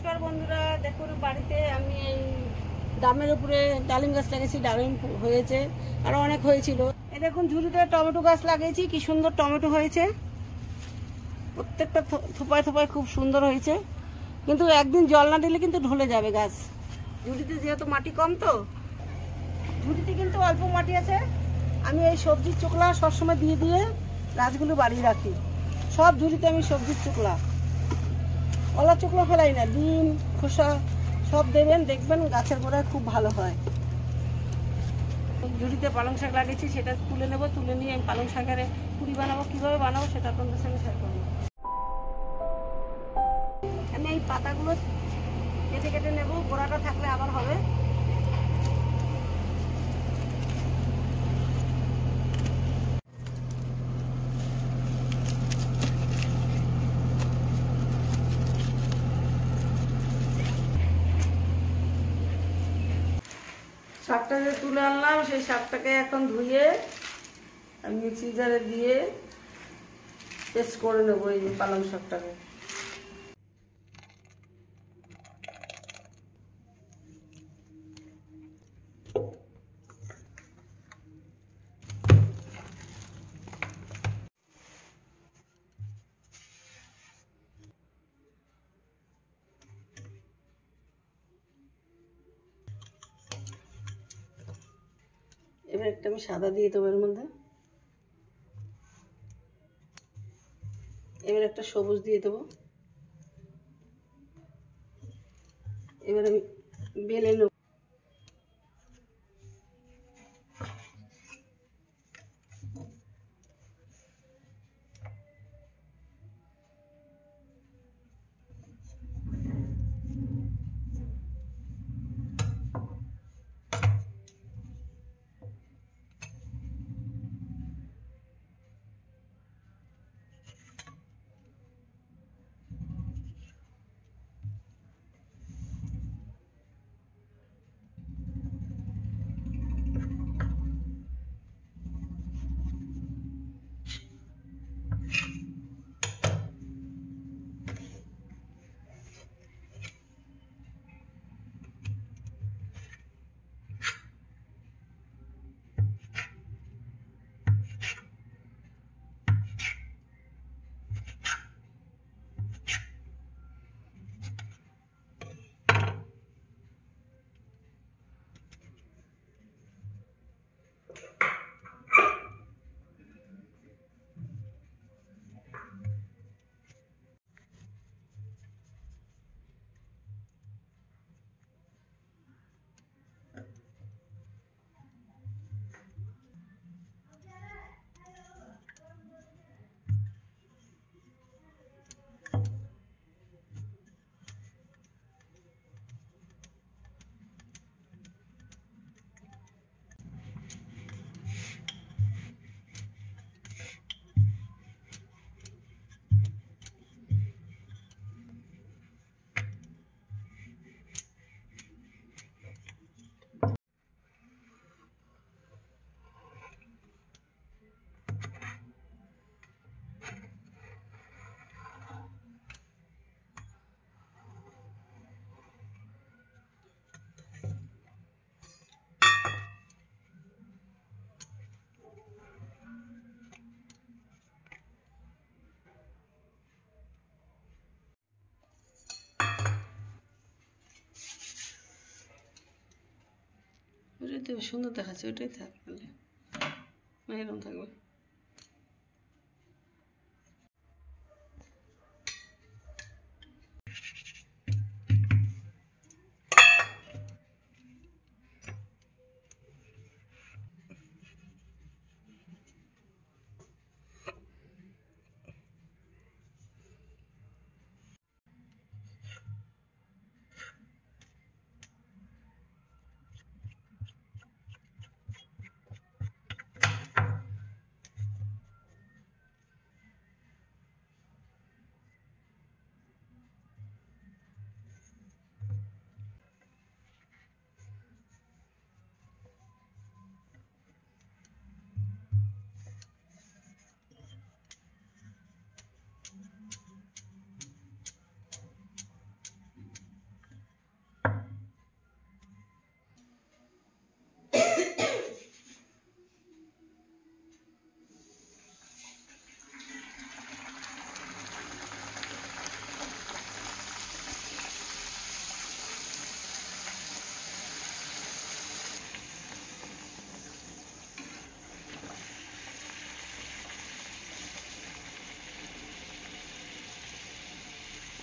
নমস্কার বন্ধুরা, দেখুন বাড়িতে আমি এই ডামের উপরে ডালিম গাছ লাগিয়েছি। ডালিম হয়েছে, আরো অনেক হয়েছিল। এই দেখুন ঝুড়িতে টমেটো গাছ লাগিয়েছি, কি সুন্দর টমেটো হয়েছে। প্রত্যেকটা থোপায় থোপায় খুব সুন্দর হয়েছে, কিন্তু একদিন জল না দিলে কিন্তু ঢলে যাবে গাছ। ঝুড়িতে যেহেতু মাটি কম, তো ঝুড়িতে কিন্তু অল্প মাটি আছে। আমি এই সবজির চোকলা সবসময় দিয়ে দিয়ে গাছগুলো বাড়িয়ে রাখি। সব ঝুড়িতে আমি সবজির চোকলা, কলা চোকলা ফেলাই না, ডিম খোসা সব দেবেন, দেখবেন গাছের গোড়ায় খুব ভালো হয়। ঝুড়িতে পালং শাক লাগিয়েছি, সেটা তুলে নেব। তুলে নিয়ে আমি পালং শাকের পুরি বানাবো। কীভাবে বানাবো সেটা আপনাদের সঙ্গে শেয়ার করবো। আমি এই পাতাগুলো কেটে কেটে নেব, গোড়াটা থাকলে আবার হবে। শাকটা যে তুলে আনলাম, সেই শাকটাকে এখন ধুয়ে আমি মিক্সি জারে দিয়ে পেস্ট করে নেবো এই পালং শাকটাকে। এবার একটা আমি সাদা দিয়ে দেবো এর মধ্যে, এবার একটা সবুজ দিয়ে দেবো। এবার আমি বেলে নেব। ওটাই তো সুন্দর দেখাচ্ছে, ওটাই থাক, তাহলে এরকম থাকবে।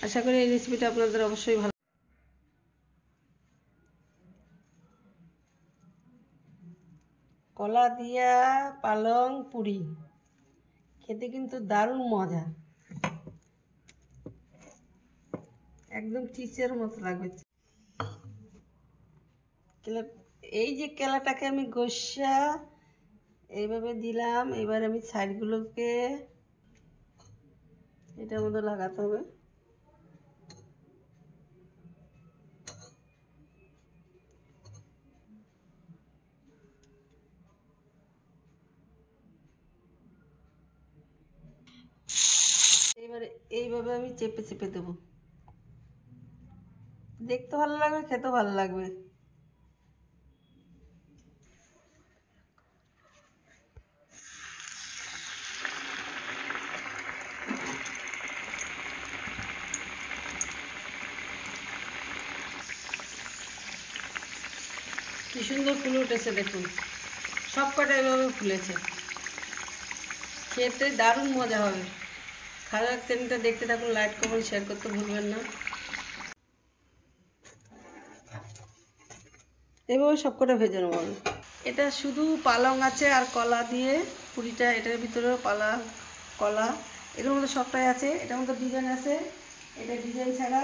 আশা করি এই রেসিপিটা আপনাদের অবশ্যই ভালো। কলা দিয়া পালং পুরি খেতে কিন্তু দারুণ মজা, একদম চিচের মতো লাগবে। এই যে কেলাটাকে আমি গোসা এইভাবে দিলাম, এবার আমি সাইডগুলোকে এটার মধ্যে লাগাতে হবে। এবারে এইভাবে আমি চেপে চেপে দেবো, দেখতে ভালো লাগবে, খেতেও ভালো লাগবে। কি সুন্দর ফুলে উঠেছে দেখুন, সব কটা এভাবে ফুলেছে, খেতে দারুণ মজা হবে। খাওয়ার চ্যানেলটা দেখতে থাকুন, লাইক কমেন্ট শেয়ার করতে ভুলবেন না। এভাবে সব কটা ভেজে নেব। এটা শুধু পালং আছে আর কলা দিয়ে পুরিটা, এটার ভিতরে কলা এগুলোর মধ্যে সবটাই আছে। এটার মধ্যে ডিজাইন আছে, এটা ডিজাইন ছাড়া।